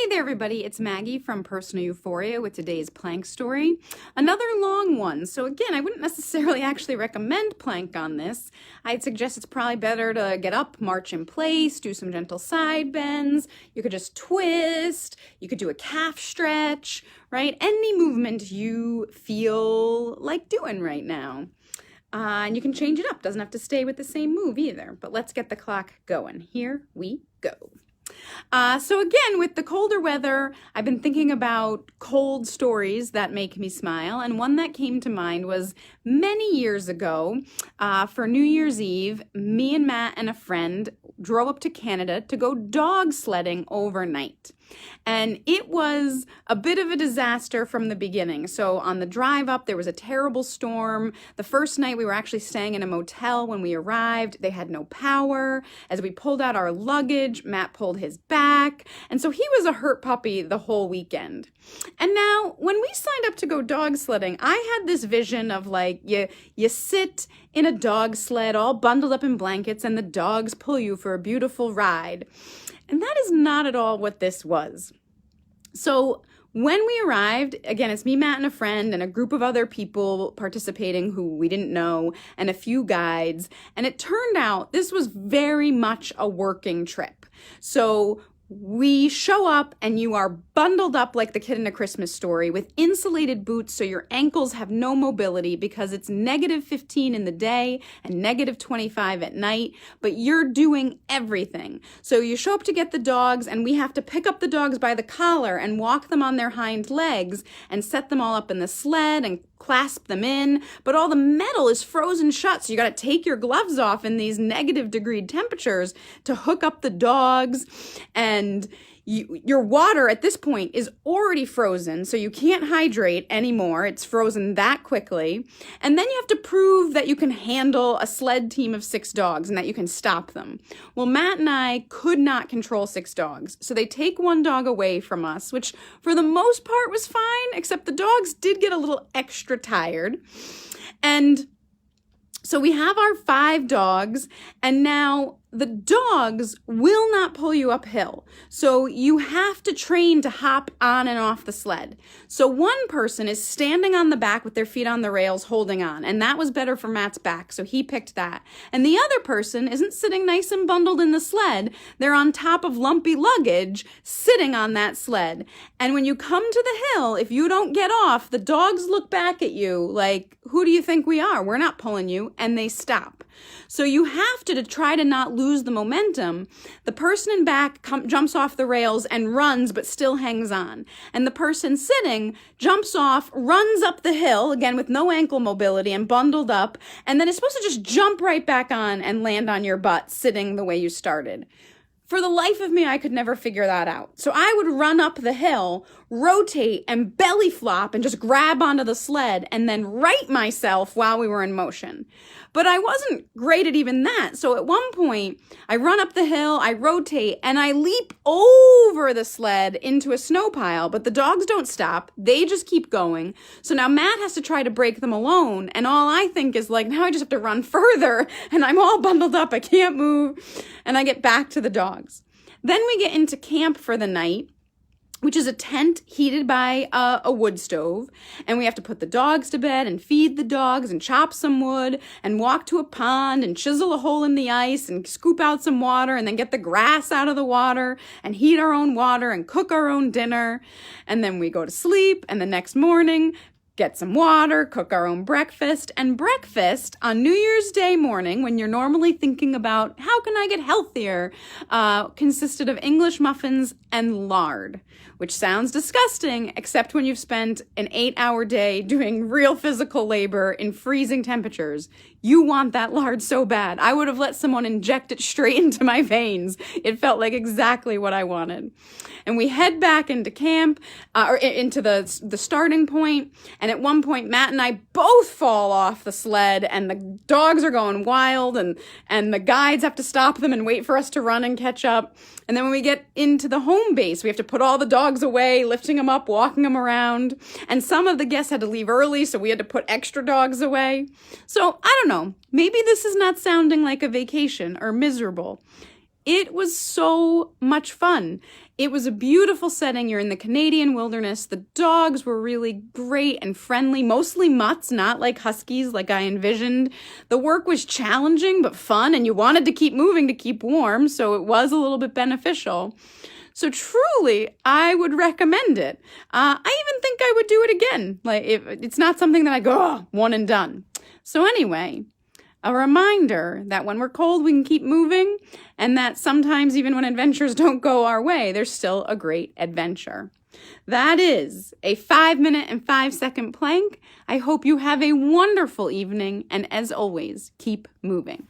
Hey there, everybody. It's Maggie from Personal Euphoria with today's plank story. Another long one. So again, I wouldn't necessarily actually recommend plank on this. I'd suggest it's probably better to get up, march in place, do some gentle side bends. You could just twist. You could do a calf stretch, right? Any movement you feel like doing right now. And you can change it up. Doesn't have to stay with the same move either. But let's get the clock going. Here we go. So again, with the colder weather, I've been thinking about cold stories that make me smile. And one that came to mind was many years ago for New Year's Eve, me and Matt and a friend drove up to Canada to go dog sledding overnight. And it was a bit of a disaster from the beginning. So on the drive up, there was a terrible storm. The first night we were actually staying in a motel when we arrived. They had no power. As we pulled out our luggage, Matt pulled his back. And so he was a hurt puppy the whole weekend. And now when we signed up to go dog sledding, I had this vision of like you sit in a dog sled all bundled up in blankets and the dogs pull you for a beautiful ride. And that is not at all what this was. So when we arrived, again, it's me, Matt, and a friend, and a group of other people participating who we didn't know, and a few guides. And it turned out this was very much a working trip. So we show up and you are bundled up like the kid in A Christmas Story with insulated boots so your ankles have no mobility because it's -15 in the day and -25 at night, but you're doing everything. So you show up to get the dogs and we have to pick up the dogs by the collar and walk them on their hind legs and set them all up in the sled and clasp them in, but all the metal is frozen shut, so you got to take your gloves off in these -degree temperatures to hook up the dogs, and your water at this point is already frozen, so you can't hydrate anymore. It's frozen that quickly. And then you have to prove that you can handle a sled team of 6 dogs and that you can stop them. Well, Matt and I could not control 6 dogs, so they take one dog away from us, which for the most part was fine, except the dogs did get a little extra tired. And so we have our 5 dogs, and now the dogs will not pull you uphill. So you have to train to hop on and off the sled. So one person is standing on the back with their feet on the rails holding on, and that was better for Matt's back, so he picked that. And the other person isn't sitting nice and bundled in the sled. They're on top of lumpy luggage sitting on that sled. And when you come to the hill, if you don't get off, the dogs look back at you like, who do you think we are? We're not pulling you, and they stop. So you have to try to not lose the momentum. The person in back jumps off the rails and runs, but still hangs on. And the person sitting jumps off, runs up the hill, again with no ankle mobility and bundled up, and then is supposed to just jump right back on and land on your butt, sitting the way you started. For the life of me, I could never figure that out. So I would run up the hill, rotate, and belly flop and just grab onto the sled and then right myself while we were in motion. But I wasn't great at even that. So at one point, I run up the hill, I rotate, and I leap over the sled into a snow pile. But the dogs don't stop. They just keep going. So now Matt has to try to break them alone. And all I think is like, now I just have to run further. And I'm all bundled up. I can't move. And I get back to the dogs. Then we get into camp for the night, which is a tent heated by a wood stove. And we have to put the dogs to bed and feed the dogs and chop some wood and walk to a pond and chisel a hole in the ice and scoop out some water and then get the grass out of the water and heat our own water and cook our own dinner. And then we go to sleep, and the next morning, get some water, cook our own breakfast. And breakfast on New Year's Day morning, when you're normally thinking about how can I get healthier, consisted of English muffins and lard, which sounds disgusting, except when you've spent an 8-hour day doing real physical labor in freezing temperatures. You want that lard so bad. I would have let someone inject it straight into my veins. It felt like exactly what I wanted. And we head back into camp, or into the starting point. And at one point, Matt and I both fall off the sled, and the dogs are going wild, and the guides have to stop them and wait for us to run and catch up. And then when we get into the home base, we have to put all the dogs away, lifting them up, walking them around. And some of the guests had to leave early, so we had to put extra dogs away. So I don't know, maybe this is not sounding like a vacation or miserable. It was so much fun. It was a beautiful setting. You're in the Canadian wilderness. The dogs were really great and friendly, mostly mutts, not like huskies like I envisioned. The work was challenging but fun, and you wanted to keep moving to keep warm, so it was a little bit beneficial. So truly, I would recommend it. I even think I would do it again. Like, it's not something that I go, oh, one and done. So anyway, a reminder that when we're cold, we can keep moving, and that sometimes even when adventures don't go our way, there's still a great adventure. That is a 5-minute and 5-second plank. I hope you have a wonderful evening, and as always, keep moving.